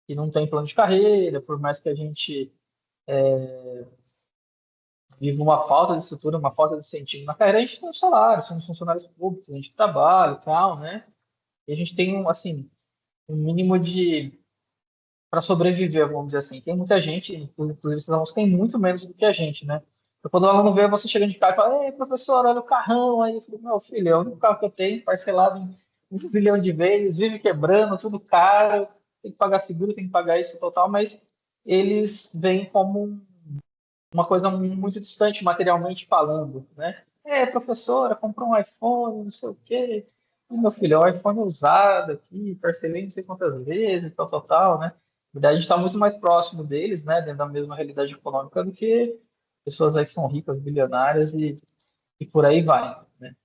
que não tem plano de carreira, por mais que a gente viva uma falta de estrutura, uma falta de incentivo na carreira, a gente tem um salário, somos funcionários públicos, a gente trabalha e tal, né? E a gente tem, assim, um mínimo de para sobreviver, vamos dizer assim. Tem muita gente, inclusive esses alunos, que tem muito menos do que a gente, né? Então, quando o aluno vê você chegando de casa e fala, ei, professor, olha o carrão aí. Eu falei, meu filho, é o único carro que eu tenho, parcelado em 1 bilhão de vezes, vive quebrando, tudo caro, tem que pagar seguro, tem que pagar isso total, mas eles veem como uma coisa muito distante materialmente falando, né? É, professora, comprou um iPhone, não sei o quê. E, meu filho, é um iPhone usado aqui, parcelei não sei quantas vezes, tal, né? Na verdade, a gente está muito mais próximo deles, né, dentro da mesma realidade econômica do que pessoas aí que são ricas, bilionárias e por aí vai, né?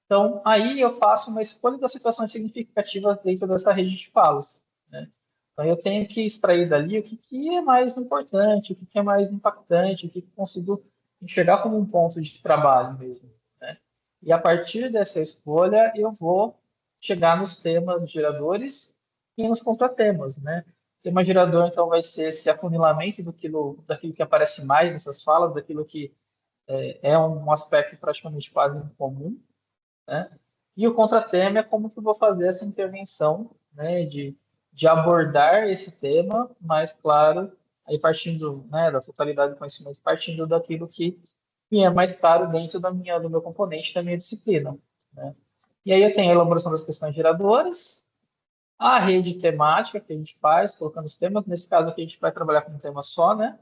Então, aí eu faço uma escolha das situações significativas dentro dessa rede de falas, né? Então, eu tenho que extrair dali o que é mais importante, o que é mais impactante, o que consigo enxergar como um ponto de trabalho mesmo, né? E a partir dessa escolha, eu vou chegar nos temas geradores e nos contratemas, né? O tema gerador, então, vai ser esse afunilamento daquilo que aparece mais nessas falas, daquilo que é um aspecto praticamente quase incomum, né? E o contratema é como que eu vou fazer essa intervenção, né, de abordar esse tema, mas, claro, aí partindo, né, da totalidade do conhecimento, partindo daquilo que me é mais caro dentro do meu componente, da minha disciplina, né? E aí eu tenho a elaboração das questões geradoras, a rede temática que a gente faz, colocando os temas, nesse caso aqui a gente vai trabalhar com um tema só, né?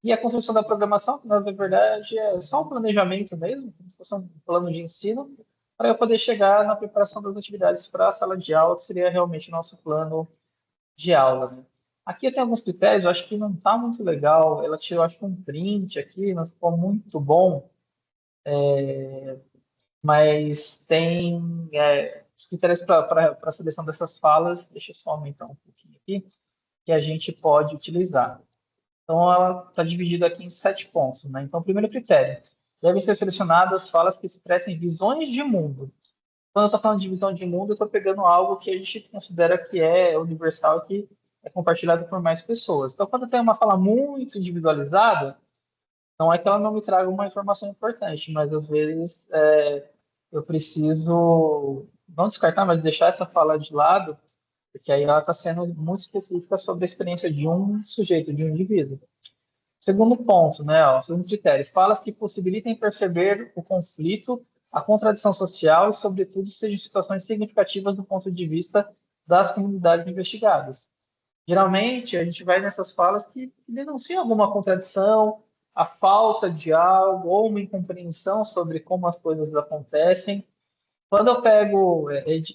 E a construção da programação, que na verdade é só um planejamento mesmo, como se fosse um plano de ensino, para eu poder chegar na preparação das atividades para a sala de aula, que seria realmente o nosso plano de aula, né? Aqui eu tenho alguns critérios, eu acho que não está muito legal. Ela tirou, acho que um print aqui, não ficou muito bom, mas tem os critérios para a seleção dessas falas. Deixa eu só aumentar um pouquinho aqui, que a gente pode utilizar. Então, ela está dividida aqui em 7 pontos, né? Então, o primeiro critério, devem ser selecionadas falas que expressem visões de mundo. Quando eu estou falando de visão de mundo, eu estou pegando algo que a gente considera que é universal, que é compartilhado por mais pessoas. Então, quando eu tenho uma fala muito individualizada, não é que ela não me traga uma informação importante, mas às vezes eu preciso não descartar, mas deixar essa fala de lado, porque aí ela está sendo muito específica sobre a experiência de um sujeito, de um indivíduo. Segundo ponto, né, ó, segundo critério, falas que possibilitem perceber o conflito, a contradição social e, sobretudo, sejam situações significativas do ponto de vista das comunidades investigadas. Geralmente, a gente vai nessas falas que denunciam alguma contradição, a falta de algo ou uma incompreensão sobre como as coisas acontecem. Quando eu pego,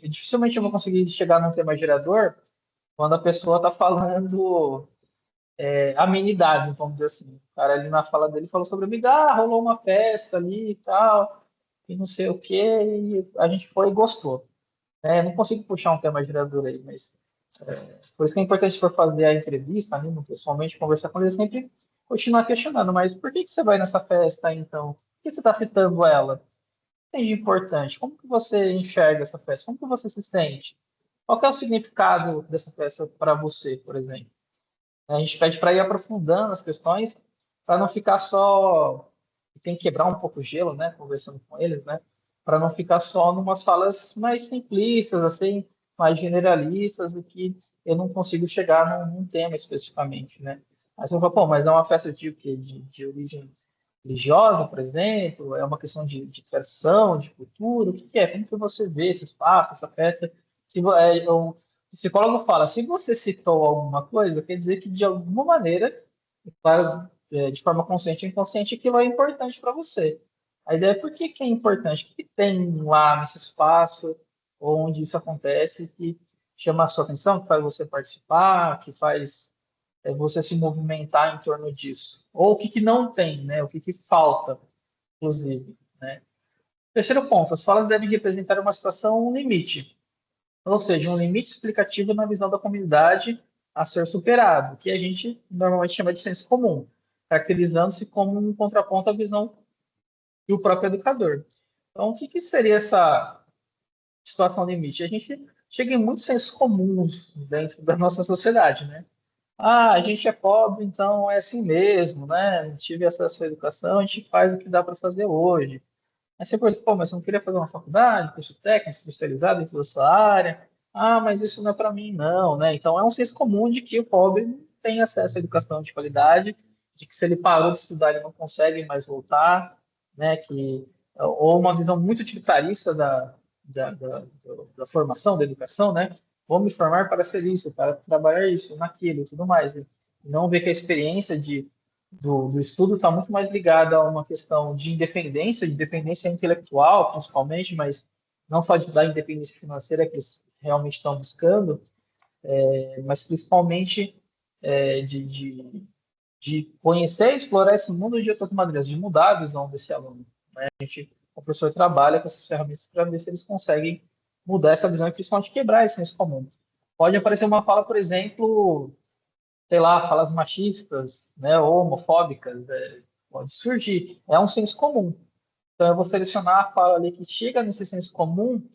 dificilmente eu vou conseguir chegar num tema gerador quando a pessoa está falando amenidades, vamos dizer assim. O cara ali na fala dele falou sobre amiga, rolou uma festa ali e tal, e não sei o quê, e a gente foi e gostou. Né? Não consigo puxar um tema gerador aí, mas por isso que é importante for fazer a entrevista ali, pessoalmente, conversar com ele, sempre continuar questionando, mas por que você vai nessa festa aí, então? Por que você está citando ela? O que tem de importante? Como que você enxerga essa festa? Como que você se sente? Qual que é o significado dessa festa para você, por exemplo? A gente pede para ir aprofundando as questões, para não ficar só. Tem que quebrar um pouco o gelo, né? Conversando com eles, né? Para não ficar só numas falas mais simplistas, assim, mais generalistas, e que eu não consigo chegar num tema especificamente, né? Aí você fala, pô, mas é uma festa de, o quê? De origem religiosa, por exemplo? É uma questão de tradição, de cultura? O que que é? Como que você vê esse espaço, essa festa? O psicólogo fala, se você citou alguma coisa, quer dizer que de alguma maneira, claro, de forma consciente ou inconsciente, aquilo é importante para você. A ideia é por que que é importante, o que tem lá nesse espaço onde isso acontece que chama a sua atenção, que faz você participar, que faz você se movimentar em torno disso. Ou o que que não tem, né? O que que falta, inclusive, né? Terceiro ponto, as falas devem representar uma situação um limite, ou seja, um limite explicativo na visão da comunidade a ser superado, que a gente normalmente chama de senso comum, caracterizando-se como um contraponto à visão do próprio educador. Então, o que que seria essa situação limite? A gente chega em muitos sensos comuns dentro da nossa sociedade, né? Ah, a gente é pobre, então é assim mesmo, né? Não tive acesso à educação, a gente faz o que dá para fazer hoje. Aí você pergunta, pô, mas você não queria fazer uma faculdade, curso técnico, especializado dentro da sua área? Ah, mas isso não é para mim, não, né? Então é um senso comum de que o pobre não tem acesso à educação de qualidade, de que se ele parou de estudar, ele não consegue mais voltar, né? Ou uma visão muito utilitarista da formação, da educação, né? Vou me formar para ser isso, para trabalhar isso, naquilo e tudo mais. E não ver que a experiência do estudo está muito mais ligada a uma questão de independência intelectual, principalmente, mas não só da independência financeira que eles realmente estão buscando, mas principalmente de conhecer e explorar esse mundo de outras maneiras, de mudar a visão desse aluno. O professor trabalha com essas ferramentas para ver se eles conseguem mudar essa visão e principalmente quebrar esse senso comum. Pode aparecer uma fala, por exemplo, sei lá, falas machistas, né, ou homofóbicas, pode surgir. É um senso comum. Então, eu vou selecionar a fala ali que chega nesse senso comum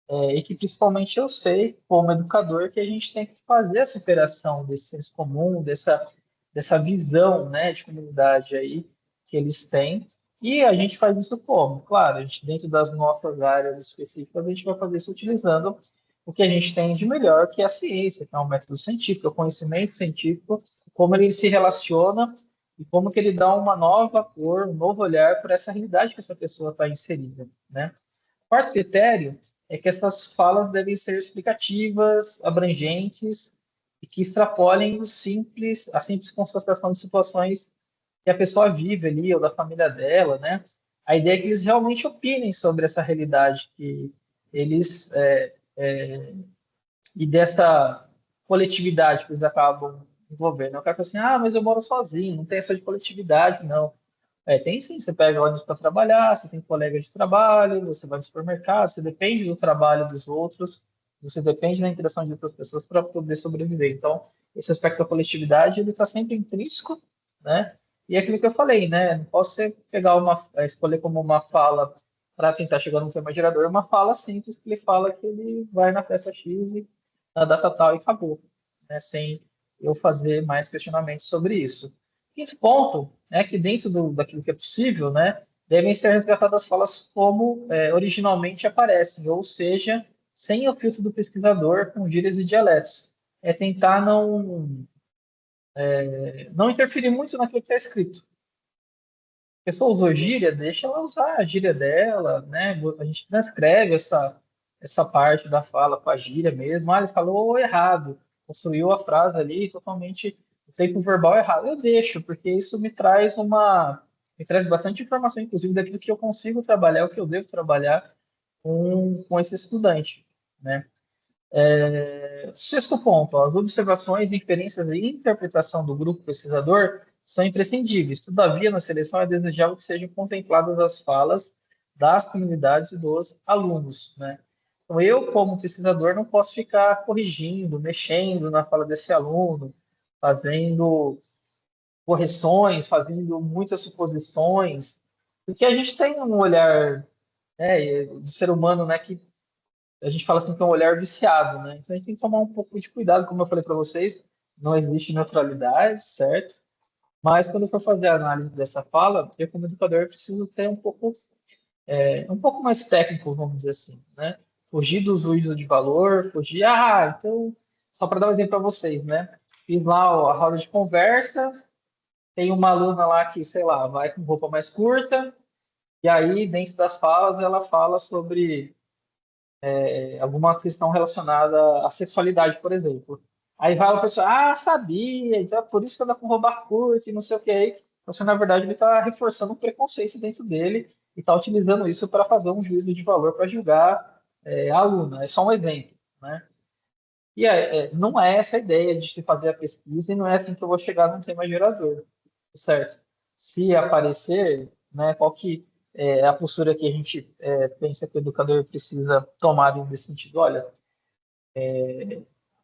e que principalmente eu sei, como educador, que a gente tem que fazer a superação desse senso comum, dessa visão, né, de comunidade aí que eles têm. E a gente faz isso como? Claro, a gente, dentro das nossas áreas específicas, a gente vai fazer isso utilizando o que a gente tem de melhor, que é a ciência, que é o método científico, é o conhecimento científico, como ele se relaciona e como que ele dá uma nova cor, um novo olhar para essa realidade que essa pessoa está inserida, né? Quarto critério é que essas falas devem ser explicativas, abrangentes e que extrapolem a simples constatação de situações que a pessoa vive ali ou da família dela, né? A ideia é que eles realmente opinem sobre essa realidade que eles e dessa coletividade que eles acabam envolvendo. O cara fala assim, ah, mas eu moro sozinho, não tem essa de coletividade, não. Tem sim, você pega ônibus para trabalhar, você tem colega de trabalho, você vai no supermercado, você depende do trabalho dos outros, você depende da interação de outras pessoas para poder sobreviver. Então, esse aspecto da coletividade, ele está sempre intrínseco, né? E é aquilo que eu falei, né? Não posso ser pegar escolher como uma fala para tentar chegar num tema gerador, uma fala simples que ele fala que ele vai na festa X e na data tal e acabou, né? Sem eu fazer mais questionamentos sobre isso. Quinto ponto é que dentro daquilo que é possível, né, devem ser resgatadas falas como originalmente aparecem, ou seja, sem o filtro do pesquisador, com gírias e dialetos. É tentar não interferir muito naquilo que está escrito. A pessoa usou gíria, deixa ela usar a gíria dela, né? A gente transcreve essa parte da fala com a gíria mesmo. Ah, ele falou errado, construiu a frase ali totalmente o tempo verbal errado. Eu deixo, porque isso me traz bastante informação, inclusive, daquilo que eu consigo trabalhar, o que eu devo trabalhar com esse estudante, né? Sexto ponto, ó, as observações, inferências e interpretação do grupo pesquisador são imprescindíveis. Todavia, na seleção é desejável que sejam contempladas as falas das comunidades e dos alunos, né? Então, eu, como pesquisador, não posso ficar corrigindo, mexendo na fala desse aluno, fazendo correções, fazendo muitas suposições, porque a gente tem um olhar, né, do ser humano, né, que a gente fala assim que é um olhar viciado, né? Então a gente tem que tomar um pouco de cuidado, como eu falei para vocês, não existe neutralidade, certo? Mas quando eu for fazer a análise dessa fala, eu como educador preciso ter um pouco mais técnico, vamos dizer assim, né? Fugir do juízo de valor, fugir, então, só para dar um exemplo para vocês, né? Fiz lá ó, a roda de conversa, tem uma aluna lá que, sei lá, vai com roupa mais curta, e aí, dentro das falas, ela fala sobre alguma questão relacionada à sexualidade, por exemplo. Aí vai o pessoal, sabia, então é por isso que anda com roupa curta e não sei o que aí. Mas, na verdade, ele está reforçando um preconceito dentro dele e está utilizando isso para fazer um juízo de valor para julgar a aluna. É só um exemplo, né? E não é essa a ideia de se fazer a pesquisa e não é assim que eu vou chegar num tema gerador, certo? Se aparecer, né, qual que é a postura que a gente pensa que o educador precisa tomar nesse sentido? Olha,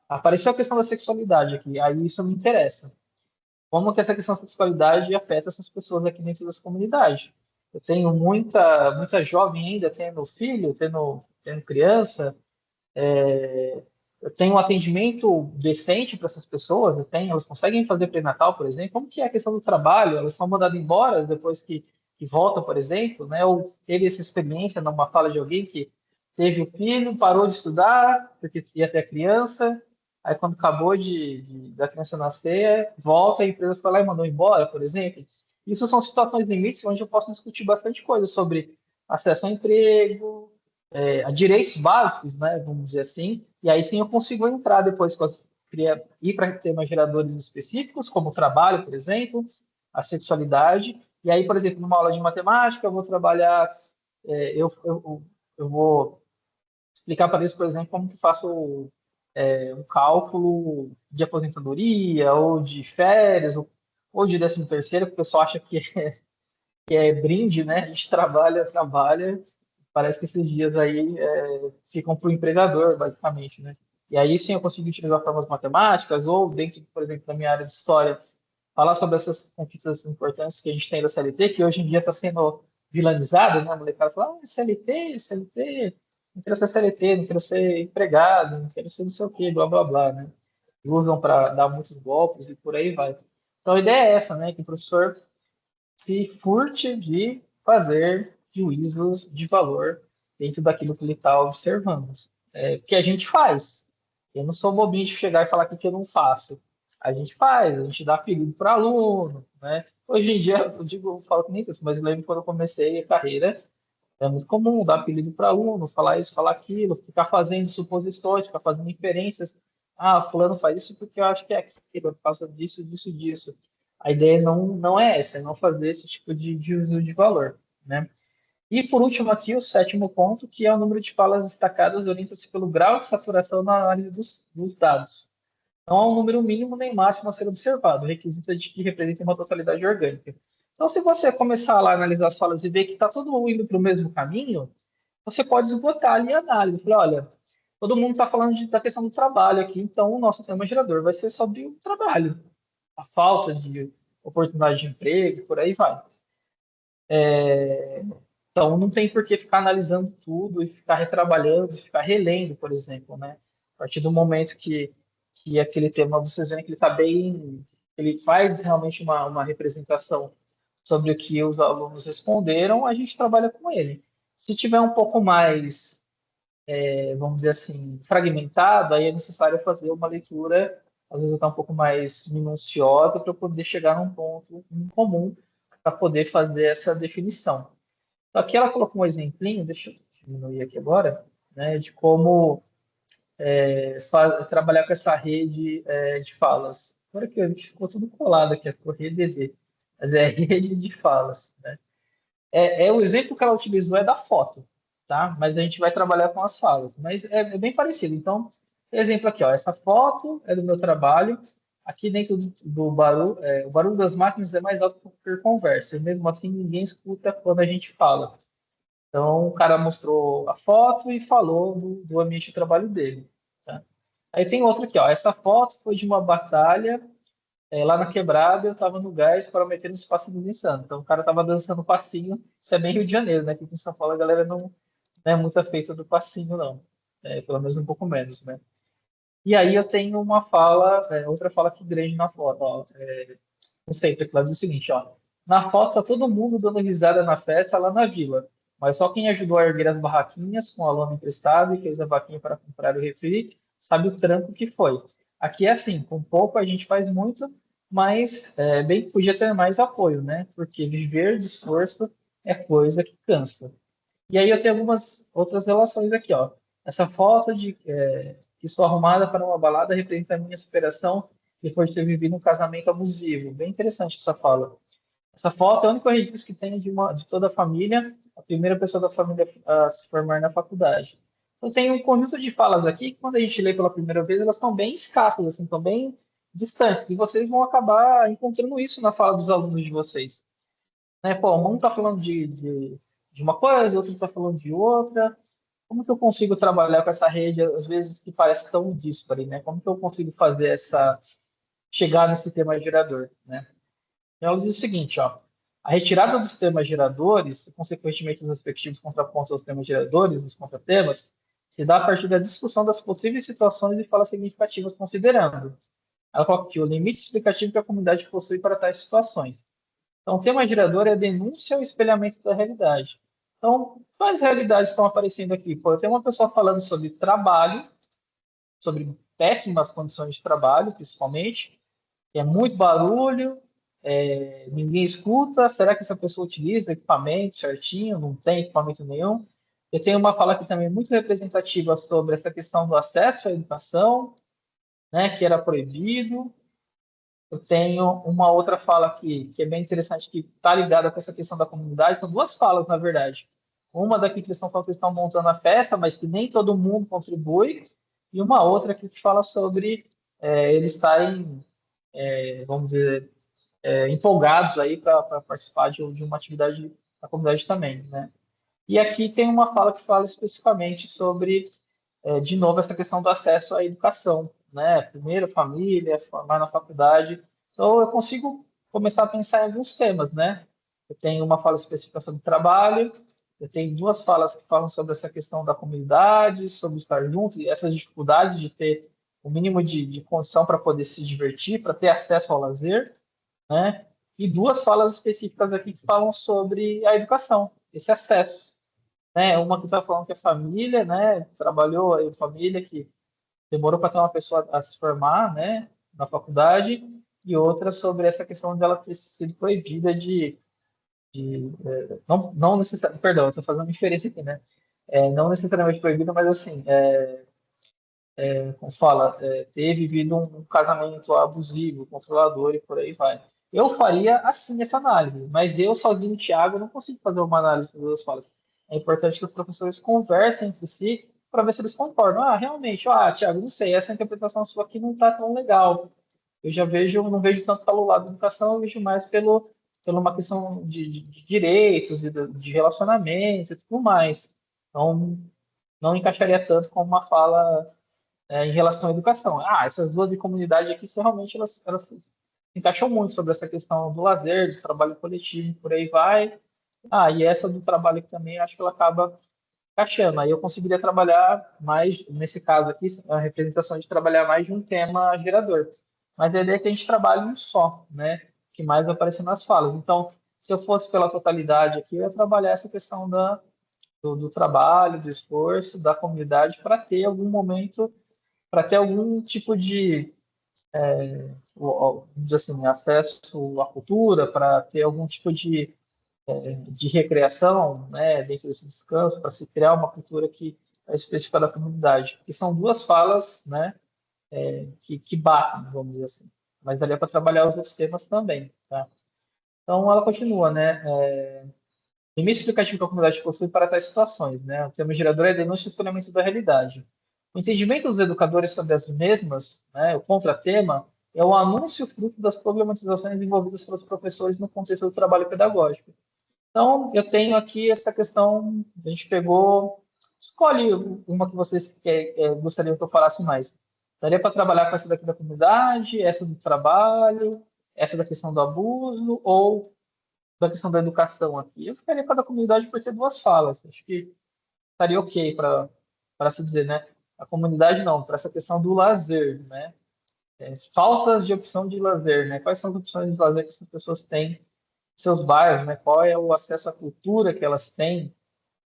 apareceu a questão da sexualidade aqui, aí isso me interessa. Como que essa questão da sexualidade afeta essas pessoas aqui dentro das comunidades? Eu tenho muita jovem ainda tendo filho, tendo criança, eu tenho um atendimento decente para essas pessoas, elas conseguem fazer pré-natal, por exemplo, como que é a questão do trabalho? Elas são mandadas embora depois que voltam, por exemplo, né? Ou teve essa experiência numa fala de alguém que teve o filho, parou de estudar, porque ia ter a criança, aí quando acabou da criança nascer, volta, a empresa foi lá e mandou embora, por exemplo. Isso são situações limites onde eu posso discutir bastante coisa sobre acesso ao emprego, a direitos básicos, né, vamos dizer assim, e aí sim eu consigo entrar depois ir para temas geradores específicos, como o trabalho, por exemplo, a sexualidade, e aí, por exemplo, numa aula de matemática, eu vou trabalhar, eu vou explicar para eles, por exemplo, como que faço um cálculo de aposentadoria, ou de férias, ou de 13º, que o pessoal acha que é brinde, né? A gente trabalha, parece que esses dias aí ficam para o empregador, basicamente, né? E aí sim eu consigo utilizar formas matemáticas, ou dentro, por exemplo, da minha área de história, falar sobre essas conquistas importantes que a gente tem da CLT, que hoje em dia está sendo vilanizada, né? A molecada fala, CLT, CLT, não quero ser CLT, não quero ser empregado, não quero ser não sei o quê, blá, blá, blá, né? E usam para dar muitos golpes e por aí vai. Então a ideia é essa, né? Que o professor se furte de fazer juízos de valor dentro daquilo que ele está observando. O que a gente faz. Eu não sou bobinho de chegar e falar que eu não faço. A gente faz, a gente dá apelido para aluno, né? Hoje em dia, eu falo que nem isso, mas eu lembro quando eu comecei a carreira, é muito comum dar apelido para aluno, falar isso, falar aquilo, ficar fazendo suposições, ficar fazendo inferências. Ah, fulano faz isso porque eu acho que é aquilo, por causa disso, disso, disso. A ideia não é essa, é não fazer esse tipo de uso de valor, né? E por último aqui, o sétimo ponto, que é o número de falas destacadas orienta-se pelo grau de saturação na análise dos dados. Não há um número mínimo nem máximo a ser observado, o requisito é de que represente uma totalidade orgânica. Então, se você começar lá a analisar as falas e ver que está todo mundo indo para o mesmo caminho, você pode esgotar ali a análise. Falar, olha, todo mundo está falando da questão do trabalho aqui, então o nosso tema gerador vai ser sobre o trabalho, a falta de oportunidade de emprego, por aí vai. Então, não tem por que ficar analisando tudo e ficar retrabalhando, ficar relendo, por exemplo, né? A partir do momento que aquele tema, vocês veem que ele está bem, ele faz realmente uma representação sobre o que os alunos responderam, a gente trabalha com ele. Se tiver um pouco mais, vamos dizer assim, fragmentado, aí é necessário fazer uma leitura, às vezes até um pouco mais minuciosa, para poder chegar num ponto em comum, para poder fazer essa definição. Aqui ela colocou um exemplinho, deixa eu diminuir aqui agora, né, de como trabalhar com essa rede de falas. Agora que a gente ficou tudo colado aqui, ficou RDD, mas é rede de falas, né? O exemplo que ela utilizou é da foto, tá? Mas a gente vai trabalhar com as falas, mas é bem parecido. Então, exemplo aqui, ó, essa foto é do meu trabalho. Aqui dentro do barulho, o barulho das máquinas é mais alto que a conversa. E mesmo assim, ninguém escuta quando a gente fala. Então, o cara mostrou a foto e falou do ambiente de trabalho dele, tá? Aí tem outra aqui, ó. Essa foto foi de uma batalha lá na quebrada, eu estava no gás para meter nos passinhos insanos. Então, o cara estava dançando passinho. Isso é bem Rio de Janeiro, né? Aqui em São Paulo a galera não é muito afeita do passinho, não. Pelo menos um pouco menos, né? E aí eu tenho uma fala, outra fala aqui grande na foto, ó. Não sei, ela diz o seguinte, ó. Na foto tá todo mundo dando risada na festa lá na vila, mas só quem ajudou a erguer as barraquinhas com a lona emprestada e fez a vaquinha para comprar o refri sabe o tranco que foi. Aqui é assim, com pouco a gente faz muito, mas bem que podia ter mais apoio, né? Porque viver de esforço é coisa que cansa. E aí eu tenho algumas outras relações aqui, ó. Essa foto que estou arrumada para uma balada representa a minha superação depois de ter vivido um casamento abusivo. Bem interessante essa fala. Essa foto é o único registro que tenho de toda a família, a primeira pessoa da família a se formar na faculdade. Então tem um conjunto de falas aqui que quando a gente lê pela primeira vez, elas estão bem escassas, assim, estão bem distantes. E vocês vão acabar encontrando isso na fala dos alunos de vocês, né? Pô, um está falando de uma coisa, outro está falando de outra. Como que eu consigo trabalhar com essa rede, às vezes, que parece tão díspare, né? Como que eu consigo fazer chegar nesse tema gerador, né? Ela diz o seguinte, ó. A retirada dos temas geradores, e, consequentemente, os respectivos contrapontos aos temas geradores, dos contratemas, se dá a partir da discussão das possíveis situações e falas significativas considerando. Ela coloca aqui o limite explicativo que a comunidade possui para tais situações. Então, o tema gerador é a denúncia ou espelhamento da realidade. Então, quais realidades estão aparecendo aqui? Pô, eu tenho uma pessoa falando sobre trabalho, sobre péssimas condições de trabalho, principalmente, que é muito barulho, ninguém escuta. Será que essa pessoa utiliza equipamento certinho? Não tem equipamento nenhum. Eu tenho uma fala aqui também muito representativa sobre essa questão do acesso à educação, né, que era proibido. Eu tenho uma outra fala aqui, que é bem interessante, que está ligada com essa questão da comunidade. São duas falas, na verdade. Uma daqui que eles estão falando que eles estão montando a festa, mas que nem todo mundo contribui. E uma outra aqui que fala sobre eles estarem, vamos dizer, empolgados aí para participar de uma atividade da comunidade também, né? E aqui tem uma fala que fala especificamente sobre, de novo, essa questão do acesso à educação, né? Primeiro, família, formar na faculdade. Então, eu consigo começar a pensar em alguns temas, né? Eu tenho uma fala específica sobre trabalho, eu tenho duas falas que falam sobre essa questão da comunidade, sobre estar junto, e essas dificuldades de ter o mínimo de condição para poder se divertir, para ter acesso ao lazer, né? E duas falas específicas aqui que falam sobre a educação, esse acesso, né? Uma que está falando que é família, né? Trabalhou aí família que demorou para ter uma pessoa a se formar, né? Na faculdade, e outra sobre essa questão dela ter sido proibida não necessariamente, perdão, eu estou fazendo uma diferença aqui, né? Não necessariamente proibida, mas assim, como fala, ter vivido um casamento abusivo, controlador e por aí vai. Eu faria assim essa análise, mas eu sozinho, Thiago, não consigo fazer uma análise das duas falas. É importante que os professores conversem entre si para ver se eles concordam. Ah, realmente, Thiago, não sei, essa interpretação sua aqui não está tão legal. Eu já vejo, não vejo tanto pelo lado da educação, eu vejo mais pela uma questão de direitos, de relacionamento e tudo mais. Então, não encaixaria tanto como uma fala em relação à educação. Essas duas de comunidade aqui, realmente, elas se encaixam muito sobre essa questão do lazer, do trabalho coletivo, por aí vai. E essa do trabalho aqui também, acho que ela acaba encaixando. Aí eu conseguiria trabalhar mais, nesse caso aqui, a representação de trabalhar mais de um tema gerador. Mas a ideia é que a gente trabalhe um só, né? Que mais vai aparecer nas falas. Então, se eu fosse pela totalidade aqui, eu ia trabalhar essa questão do trabalho, do esforço, da comunidade, para ter algum momento, para ter algum tipo de, dizer assim, acesso à cultura, para ter algum tipo de recreação, né, dentro desse descanso, para se criar uma cultura que é específica da comunidade. Porque são duas falas, né, que batem, vamos dizer assim. Mas ali é para trabalhar os outros temas também, tá? Então, ela continua, né? Limite explicativo que a comunidade possui para tais situações, né? O termo gerador é denúncia e espelhamento da realidade. O entendimento dos educadores sobre as mesmas, né, o contratema, é o anúncio fruto das problematizações envolvidas pelos professores no contexto do trabalho pedagógico. Então, eu tenho aqui essa questão, a gente pegou, escolhe uma que vocês gostariam que eu falasse mais. Daria para trabalhar com essa daqui da comunidade, essa do trabalho, essa da questão do abuso, ou da questão da educação aqui. Eu ficaria com a da comunidade por ter duas falas. Acho que estaria ok para se dizer, né? A comunidade não, para essa questão do lazer, né? Faltas de opção de lazer, né? Quais são as opções de lazer que essas pessoas têm em seus bairros, né? Qual é o acesso à cultura que elas têm,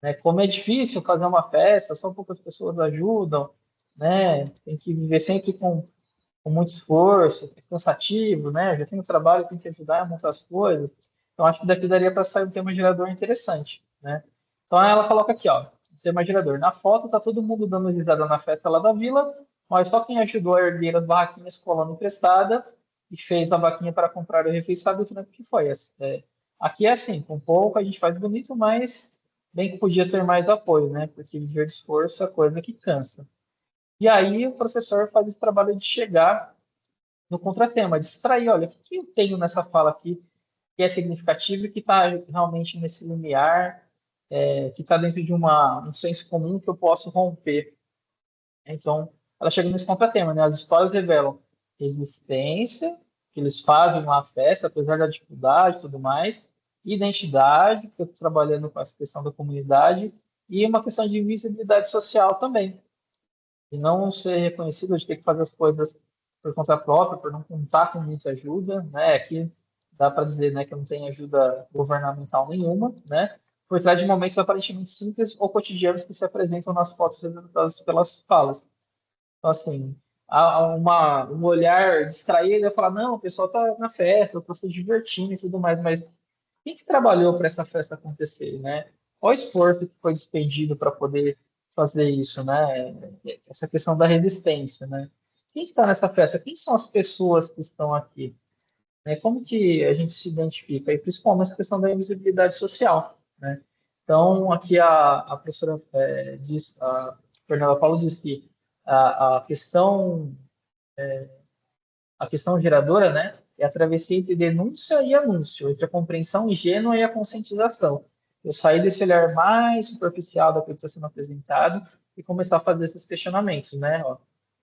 né? Como é difícil fazer uma festa, só poucas pessoas ajudam, né? Tem que viver sempre com muito esforço, é cansativo, né? Já tem o trabalho, tem que ajudar a montar as coisas. Então, acho que daqui daria para sair um tema gerador interessante, né? Então, ela coloca aqui, ó, tema gerador. Na foto, tá todo mundo dando risada na festa lá da vila, mas só quem ajudou a erguer as barraquinhas colando emprestada e fez a vaquinha para comprar o refeição sabe o trampo que foi. Aqui é assim, com pouco a gente faz bonito, mas bem que podia ter mais apoio, né? Porque viver de esforço é coisa que cansa. E aí o professor faz esse trabalho de chegar no contratema, de extrair, olha, o que que eu tenho nessa fala aqui que é significativo e que está realmente nesse limiar, que está dentro de um senso comum que eu posso romper. Então, ela chega nesse contratema, né? As histórias revelam resistência, que eles fazem uma festa, apesar da dificuldade e tudo mais, identidade, porque eu estou trabalhando com essa questão da comunidade, e uma questão de visibilidade social também, de não ser reconhecido, de ter que fazer as coisas por conta própria, por não contar com muita ajuda, né? Aqui dá para dizer, né, que não tem ajuda governamental nenhuma, né? Por trás de momentos aparentemente simples ou cotidianos que se apresentam nas fotos representadas pelas falas. Então, assim, um olhar distraído, eu falar, não, o pessoal tá na festa, está se divertindo e tudo mais, mas quem que trabalhou para essa festa acontecer, né? Qual esforço que foi despendido para poder fazer isso, né? Essa questão da resistência, né? Quem está nessa festa? Quem são as pessoas que estão aqui? Né? Como que a gente se identifica? E principalmente a questão da invisibilidade social, né? Então, aqui a professora diz, a Fernanda Paulo diz que a questão a questão geradora, né, é a travessia entre denúncia e anúncio, entre a compreensão ingênua e a conscientização. Eu sair desse olhar mais superficial daquilo que está sendo apresentado e começar a fazer esses questionamentos, né? Ó,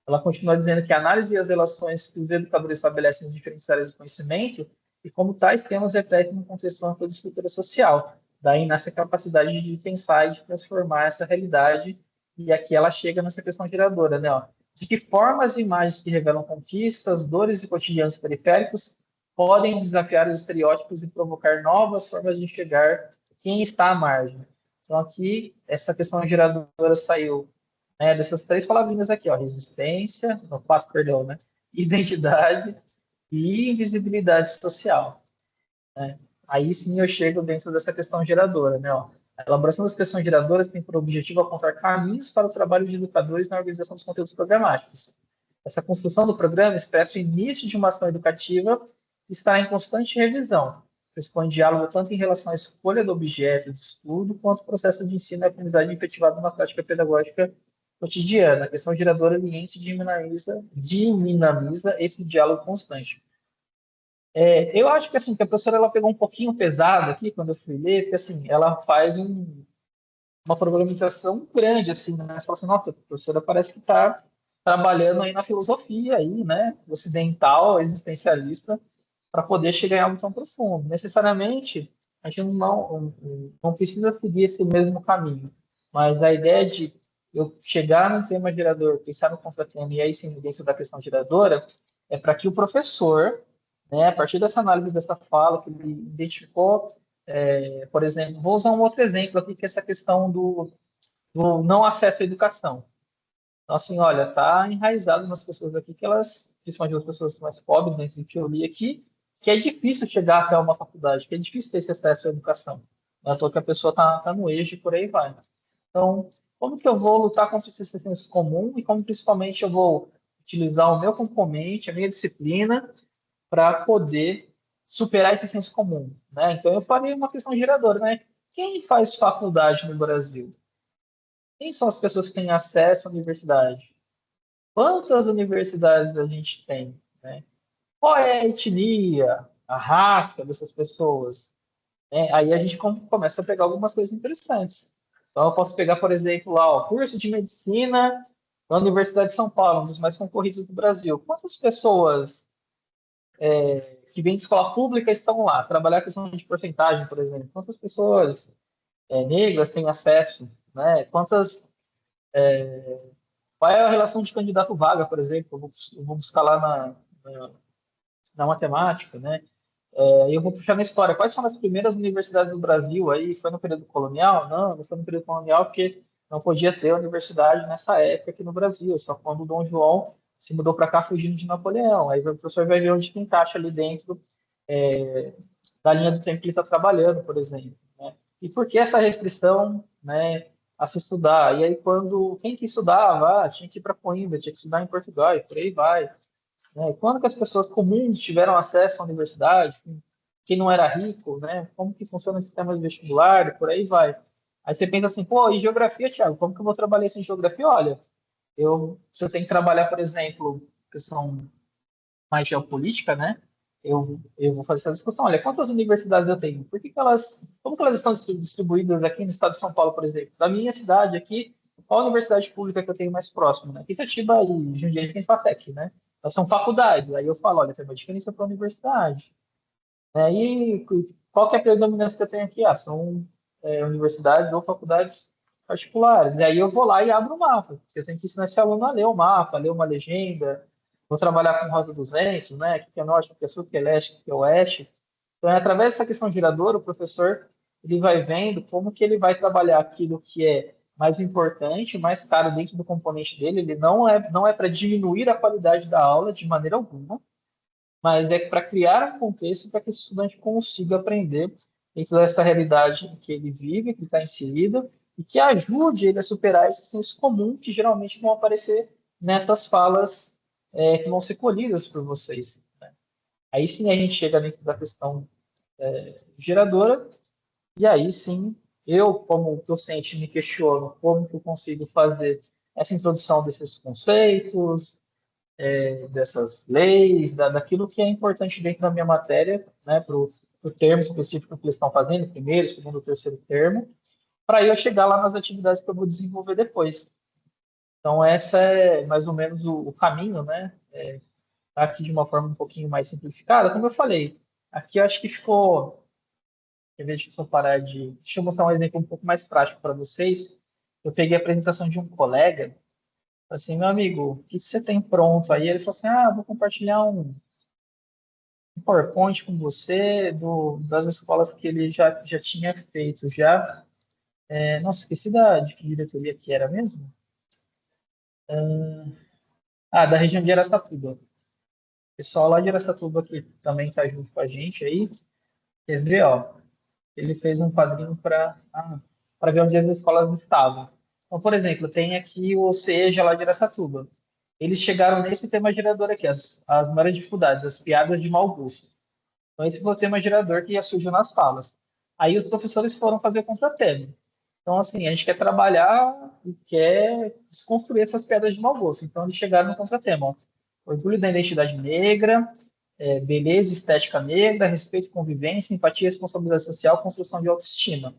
ela continua dizendo que a análise e as relações que os educadores estabelecem nas diferentes áreas do conhecimento e como tais temas refletem no contexto amplo da estrutura social. Daí nessa capacidade de pensar e de transformar essa realidade, e aqui ela chega nessa questão geradora, né? Ó, de que forma as imagens que revelam conquistas, dores e cotidianos periféricos podem desafiar os estereótipos e provocar novas formas de enxergar quem está à margem. Então, aqui, essa questão geradora saiu, né, dessas três palavrinhas aqui, ó, resistência, não, quatro, perdão, né, identidade e invisibilidade social, né? Aí sim eu chego dentro dessa questão geradora, né? Ó. A elaboração das questões geradoras tem por objetivo apontar caminhos para o trabalho de educadores na organização dos conteúdos programáticos. Essa construção do programa expressa o início de uma ação educativa que está em constante revisão. Pressupõe diálogo tanto em relação à escolha do objeto de estudo, quanto ao processo de ensino e aprendizagem efetivado na prática pedagógica cotidiana. A questão geradora ambiente dinamiza esse diálogo constante. Eu acho que assim que a professora ela pegou um pouquinho pesado aqui quando eu fui ler, porque assim ela faz uma problematização grande assim, né? Você fala assim, nossa, a professora parece que está trabalhando aí na filosofia aí, né, ocidental, existencialista, para poder chegar em algo tão profundo. Necessariamente a gente não precisa seguir esse mesmo caminho, mas a ideia de eu chegar no tema gerador, pensar no contratema e aí sim dentro da questão geradora é para que o professor, né, a partir dessa análise dessa fala que ele identificou, por exemplo, vou usar um outro exemplo aqui, que é essa questão do não acesso à educação. Então, assim, olha, está enraizado nas pessoas aqui que elas, principalmente as pessoas mais pobres, dentro do que eu li aqui, que é difícil chegar até uma faculdade, que é difícil ter esse acesso à educação. Não é à toa que a pessoa está no eixo e por aí vai. Então, como que eu vou lutar contra esse senso comum e como, principalmente, eu vou utilizar o meu componente, a minha disciplina, para poder superar esse senso comum, né? Então, eu faria uma questão geradora, né? Quem faz faculdade no Brasil? Quem são as pessoas que têm acesso à universidade? Quantas universidades a gente tem, né? Qual é a etnia, a raça dessas pessoas? Né? Aí a gente começa a pegar algumas coisas interessantes. Então, eu posso pegar, por exemplo, lá, o curso de medicina da Universidade de São Paulo, um dos mais concorridos do Brasil. Quantas pessoas que vêm de escola pública estão lá? Trabalhar a questão de porcentagem, por exemplo. Quantas pessoas negras têm acesso? Né? Qual é a relação de candidato vaga, por exemplo? Eu vou buscar lá na matemática, né? Eu vou puxar na história. Quais foram as primeiras universidades do Brasil? Aí foi no período colonial? Não, não foi no período colonial porque não podia ter universidade nessa época aqui no Brasil. Só quando o Dom João se mudou para cá fugindo de Napoleão. Aí o professor vai ver onde que encaixa ali dentro é, da linha do tempo que ele está trabalhando, por exemplo. Né? E por que essa restrição, né, a se estudar? E aí quando quem que estudava, tinha que ir para Coimbra, tinha que estudar em Portugal e por aí vai. Né? Quando que as pessoas comuns tiveram acesso à universidade, quem não era rico, né? Como que funciona o sistema de vestibular, e por aí vai. Aí você pensa assim, pô, e geografia, Thiago, como que eu vou trabalhar isso em geografia? Olha, se eu tenho que trabalhar, por exemplo, questão mais geopolítica, né? Eu vou fazer essa discussão. Olha, quantas universidades eu tenho? Como que elas estão distribuídas aqui no estado de São Paulo, por exemplo? Da minha cidade aqui, qual a universidade pública que eu tenho mais próximo, né? Aqui Itatiba e Jundiaí tem FATEC, né? Elas são faculdades. Aí eu falo, olha, tem uma diferença para a universidade. Né? E qual que é a predominância que eu tenho aqui? São universidades ou faculdades particulares. E aí eu vou lá e abro o mapa. Eu tenho que ensinar esse aluno a ler o mapa, a ler uma legenda. Vou trabalhar com Rosa dos Ventos, né? O que é norte, o que é sul, o que é leste, o que é oeste. Então, através dessa questão geradora, o professor ele vai vendo como que ele vai trabalhar aquilo que é mais importante, mais caro dentro do componente dele. Ele não é para diminuir a qualidade da aula de maneira alguma, mas é para criar um contexto para que esse estudante consiga aprender dentro dessa realidade que ele vive, que está inserido, e que ajude ele a superar esse senso comum que geralmente vão aparecer nessas falas que vão ser colhidas por vocês. Né? Aí sim a gente chega dentro da questão geradora, e aí sim eu, como docente, me questiono como que eu consigo fazer essa introdução desses conceitos, dessas leis, daquilo que é importante dentro da minha matéria, né, para o termo específico que eles estão fazendo, primeiro, segundo, terceiro termo, para eu chegar lá nas atividades que eu vou desenvolver depois. Então, essa é mais ou menos o caminho, né? Tá aqui de uma forma um pouquinho mais simplificada. Como eu falei, aqui eu acho que ficou. Em vez de eu parar de. Deixa eu mostrar um exemplo um pouco mais prático para vocês. Eu peguei a apresentação de um colega, assim, meu amigo, o que você tem pronto aí? Ele falou assim: vou compartilhar um PowerPoint com você das escolas que ele já tinha feito já. Nossa, esqueci de que diretoria que era mesmo. Da região de Araçatuba. O pessoal lá de Araçatuba que também está junto com a gente aí. Quer ver, ó, ele fez um quadrinho para ver onde as escolas estavam. Então, por exemplo, tem aqui o CEJA lá de Araçatuba. Eles chegaram nesse tema gerador aqui, as maiores dificuldades, as piadas de mau gosto. Então, esse foi o tema gerador que surgiu nas falas. Aí os professores foram fazer o contratema. Então, assim, a gente quer trabalhar e quer desconstruir essas pedras de mau gosto. Então, eles chegaram no contratema. Ó. Orgulho da identidade negra, beleza, estética negra, respeito e convivência, empatia, responsabilidade social, construção de autoestima.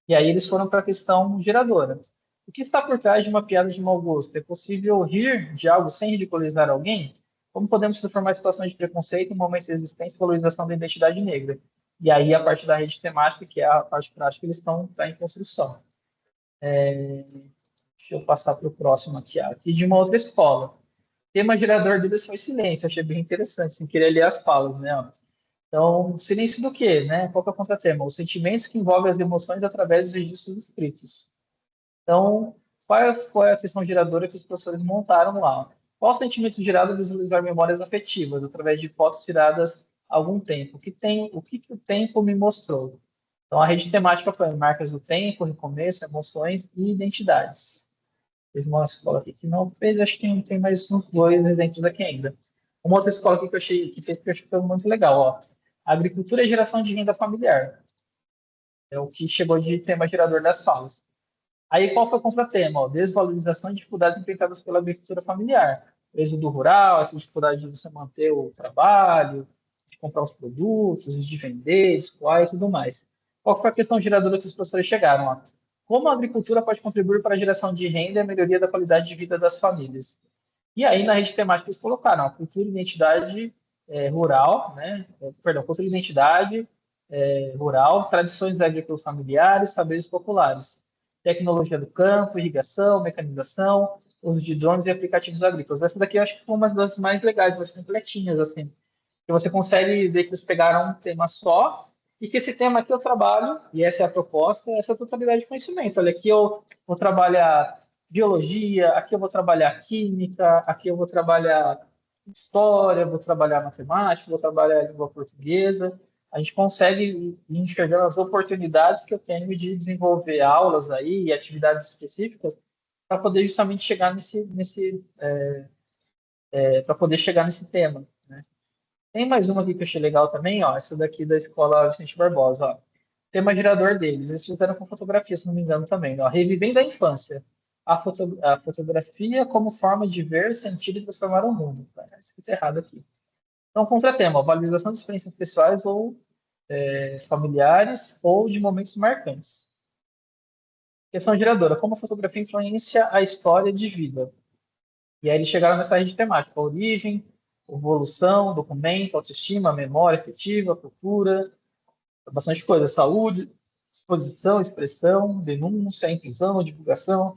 E aí eles foram para a questão geradora. O que está por trás de uma piada de mau gosto? É possível rir de algo sem ridicularizar alguém? Como podemos transformar situações de preconceito em momentos de existência e valorização da identidade negra? E aí a parte da rede temática, que é a parte prática, eles estão tá em construção. Deixa eu passar para o próximo aqui. Aqui de uma outra escola. O tema gerador deles foi silêncio. Achei bem interessante, sem querer ler as falas, né? Então, silêncio do quê, né? Qual que é o contratema? Os sentimentos que envolvem as emoções através dos registros escritos. Então, qual é a questão geradora que os professores montaram lá? Qual o sentimento gerado ao visualizar memórias afetivas através de fotos tiradas há algum tempo? O que o tempo me mostrou? Então, a rede temática foi marcas do tempo, recomeço, emoções e identidades. Teve uma escola aqui que não fez, acho que tem mais uns dois exemplos aqui ainda. Uma outra escola aqui que eu achei que fez que eu achei que foi muito legal, ó. Agricultura e geração de renda familiar. É o que chegou de tema gerador das falas. Aí qual foi o contratema? Ó, desvalorização e dificuldades enfrentadas pela agricultura familiar. Êxodo rural, essa dificuldade de você manter o trabalho, de comprar os produtos, de vender, escoar e tudo mais. Qual foi a questão geradora que os professores chegaram? Ó? Como a agricultura pode contribuir para a geração de renda e a melhoria da qualidade de vida das famílias? E aí, na rede temática, eles colocaram ó, cultura e identidade rural, né? Perdão, cultura e identidade rural, tradições agrícolas familiares, saberes populares, tecnologia do campo, irrigação, mecanização, uso de drones e aplicativos agrícolas. Essa daqui eu acho que foi uma das mais legais, mais completinhas, assim, que você consegue ver que eles pegaram um tema só e que esse tema aqui eu trabalho, e essa é a proposta, essa é a totalidade de conhecimento. Olha, aqui eu vou trabalhar biologia, aqui eu vou trabalhar química, aqui eu vou trabalhar história, vou trabalhar matemática, vou trabalhar língua portuguesa. A gente consegue ir enxergando as oportunidades que eu tenho de desenvolver aulas aí e atividades específicas para poder justamente chegar para poder chegar nesse tema, né? Tem mais uma aqui que eu achei legal também, ó, essa daqui da Escola Vicente Barbosa, ó. Tema gerador deles, eles fizeram com fotografia, se não me engano também, ó. Revivendo a infância. A fotografia como forma de ver, sentir e transformar o mundo. Isso está errado aqui. Então, contratema, ó, valorização de experiências pessoais ou familiares ou de momentos marcantes. Questão geradora, como a fotografia influencia a história de vida? E aí eles chegaram nessa rede temática, origem, evolução, documento, autoestima, memória efetiva, cultura, bastante coisa, saúde, exposição, expressão, denúncia, inclusão, divulgação,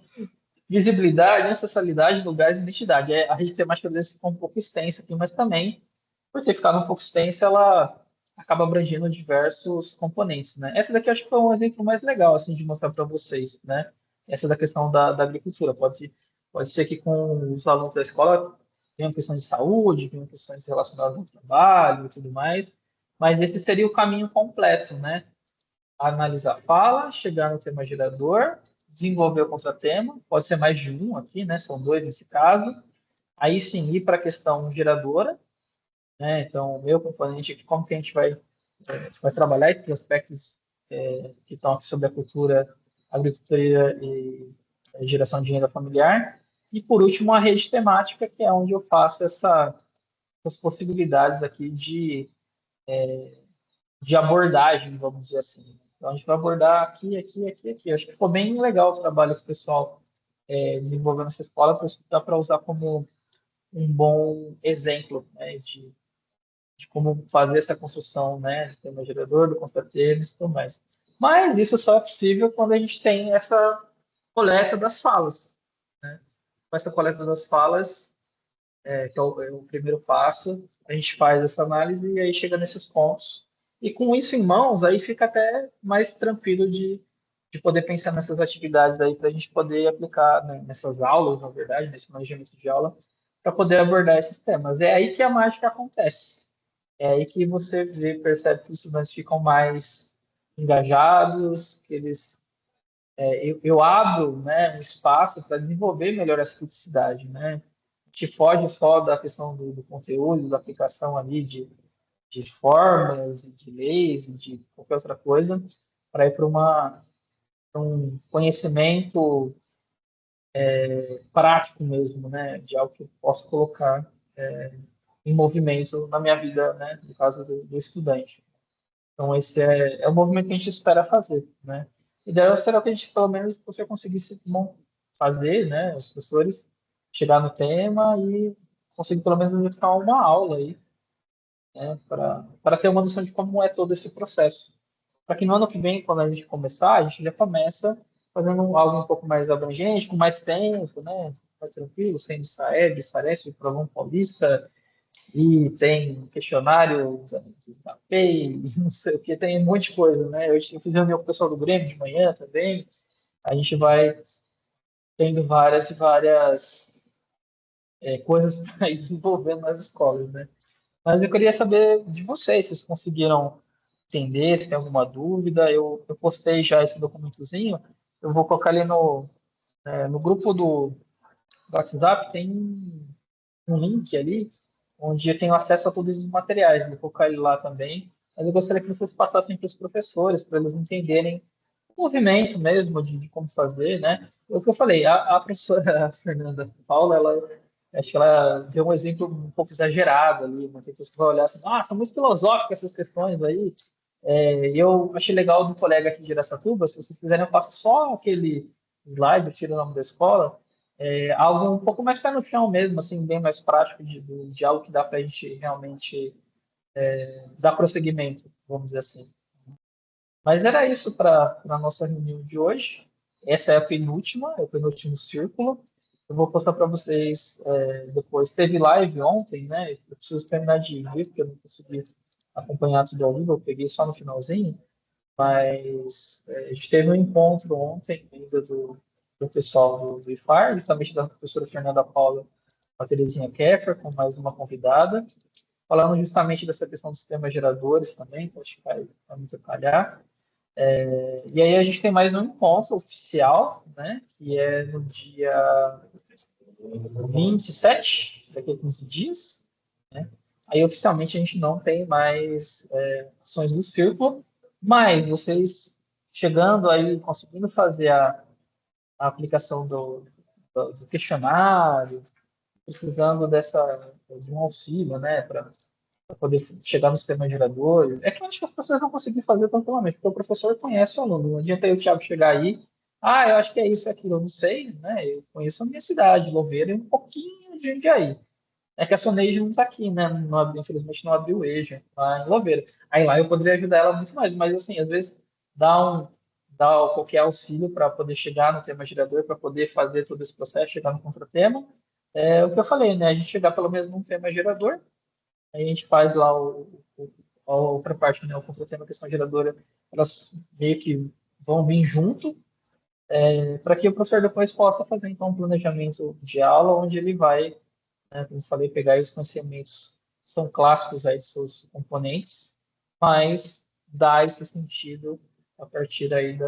visibilidade, ancestralidade, lugares e identidade. A rede temática desse ficou um pouco extensa aqui, mas também, por ter ficado um pouco extensa, ela acaba abrangendo diversos componentes, né? Essa daqui eu acho que foi um exemplo mais legal, assim, de mostrar para vocês, né? Essa da questão da agricultura. Pode ser que com os alunos da escola tenham questões de saúde, tenham questões relacionadas ao trabalho e tudo mais, mas esse seria o caminho completo, né? Analisar a fala, chegar no tema gerador, desenvolver o contratema, pode ser mais de um aqui, né? São dois nesse caso. Aí sim ir para a questão geradora, né? Então, o meu componente aqui, como que a gente vai trabalhar esses aspectos que estão aqui sobre a cultura, agricultura e geração de renda familiar. E, por último, a rede temática, que é onde eu faço essas possibilidades aqui de abordagem, vamos dizer assim. Então, a gente vai abordar aqui, aqui, aqui, aqui. Eu acho que ficou bem legal o trabalho que o pessoal desenvolveu nessa escola, por isso que dá para usar como um bom exemplo, né, de como fazer essa construção, né, do tema gerador, do contratema e tudo mais. Mas isso só é possível quando a gente tem essa coleta das falas, né? Com essa coleta das falas, que é o primeiro passo, a gente faz essa análise e aí chega nesses pontos. E com isso em mãos, aí fica até mais tranquilo de poder pensar nessas atividades aí para a gente poder aplicar, né, nessas aulas, na verdade, nesse planejamento de aula, para poder abordar esses temas. É aí que a mágica acontece. É aí que você vê, percebe que os estudantes ficam mais engajados, que eles eu abro, né, um espaço para desenvolver melhor essa criticidade, né? A gente foge só da questão do conteúdo, da aplicação ali de formas, de leis, de qualquer outra coisa, para ir para um conhecimento prático mesmo, né? De algo que eu posso colocar em movimento na minha vida, né? No caso do estudante. Então, esse é o movimento que a gente espera fazer, né? E daí eu espero que a gente, pelo menos, você conseguisse fazer, né? Os professores chegar no tema e conseguir, pelo menos, dedicar uma aula aí, né? Para ter uma noção de como é todo esse processo. Para que no ano que vem, quando a gente começar, a gente já começa fazendo algo um pouco mais abrangente, com mais tempo, né? Mais tranquilo, sem Saeb, Sareste, Provão Paulista, e tem questionário da PEI, não sei o que, tem um monte de coisa, né? Eu fiz reunião com o pessoal do Grêmio de manhã também. A gente vai tendo várias e várias coisas para ir desenvolvendo nas escolas, né? Mas eu queria saber de vocês, se vocês conseguiram entender, se tem alguma dúvida. Eu postei já esse documentozinho, eu vou colocar ali no grupo do WhatsApp, tem um link ali, onde eu tenho acesso a todos os materiais. Vou colocar ele lá também. Mas eu gostaria que vocês passassem para os professores, para eles entenderem o movimento mesmo de como fazer, né? É o que eu falei, a professora Fernanda Paula, ela, acho que ela deu um exemplo um pouco exagerado ali, muitas pessoas vão olhar assim, ah, são muito filosóficas essas questões aí. Eu achei legal do colega aqui de Araçatuba, se vocês quiserem, eu passo só aquele slide, eu tiro o nome da escola, algo um pouco mais pé no chão mesmo, assim, bem mais prático de algo que dá para a gente realmente dar prosseguimento, vamos dizer assim. Mas era isso para a nossa reunião de hoje. Essa é é o penúltimo círculo. Eu vou postar para vocês depois. Teve live ontem, né? Eu preciso terminar de ver, porque eu não consegui acompanhar tudo ao vivo, eu peguei só no finalzinho. Mas a gente teve um encontro ontem ainda do pessoal do IFAR, justamente da professora Fernanda Paula, a Terezinha Keffer, com mais uma convidada, falando justamente dessa questão dos sistemas geradores também, então acho que vai muito calhar. E aí a gente tem mais um encontro oficial, né, que é no dia 27, daqui a 15 dias, né? Aí oficialmente a gente não tem mais ações do círculo, mas vocês chegando aí, conseguindo fazer a aplicação do questionário, precisando de um auxílio, né, para poder chegar no sistema gerador. É que eu acho que os professores vão conseguir fazer tranquilamente, porque o professor conhece o aluno. Não adianta eu, Thiago, chegar aí, eu acho que é isso, é aquilo, eu não sei, né? Eu conheço a minha cidade, Louveira, e um pouquinho de Jundiaí. É que a Soneide não está aqui, né? Não, infelizmente não abriu o EJA lá em Louveira. Aí lá eu poderia ajudar ela muito mais, mas assim, às vezes dá dar qualquer auxílio para poder chegar no tema gerador, para poder fazer todo esse processo, chegar no contratema. É o que eu falei, né? A gente chegar pelo menos num tema gerador, a gente faz lá a outra parte, né? O contratema, a questão geradora, elas meio que vão vir junto, para que o professor depois possa fazer então um planejamento de aula, onde ele vai, né, como eu falei, pegar os conhecimentos que são clássicos aí de seus componentes, mas dar esse sentido a partir aí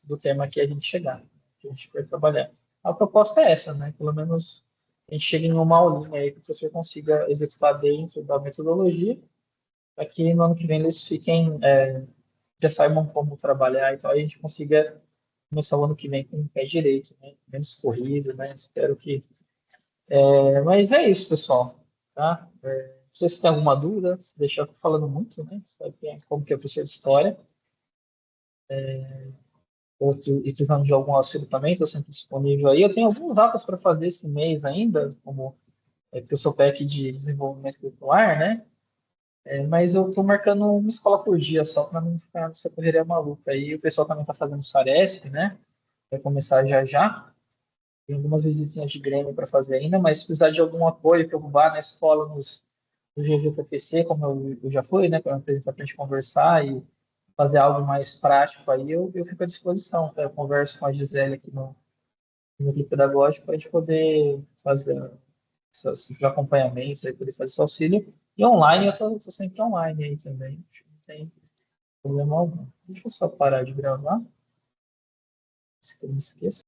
do tema que a gente chegar, que a gente for trabalhar. A proposta é essa, né? Pelo menos a gente chegue em uma aulinha aí que o professor consiga executar dentro da metodologia, para que no ano que vem eles fiquem, já saibam como trabalhar, então a gente consiga começar o ano que vem com o pé direito, né? Menos corrido, né? Espero que. Mas é isso, pessoal, tá? Não sei se tem alguma dúvida, se deixar eu tô falando muito, né? Sabe como que é professor de história. Ou e precisando de algum auxílio também, estou sempre disponível aí. Eu tenho alguns datas para fazer esse mês ainda, como porque eu sou PEC de desenvolvimento curricular, né? Mas eu estou marcando uma escola por dia só para não ficar nessa correria maluca. Aí o pessoal também está fazendo Saresp, né? Vai começar já já. Tem algumas visitinhas de Grêmio para fazer ainda, mas se precisar de algum apoio para eu vá na escola nos GGPPC, como eu já fui, né? Para apresentar para a gente conversar e fazer algo mais prático aí, eu fico à disposição. Tá? Eu converso com a Gisele aqui no grupo pedagógico para a gente poder fazer esses acompanhamentos, aí, poder fazer esse auxílio. E online, eu estou sempre online aí também. Acho que não tem problema algum. Deixa eu só parar de gravar, se eu não esqueça.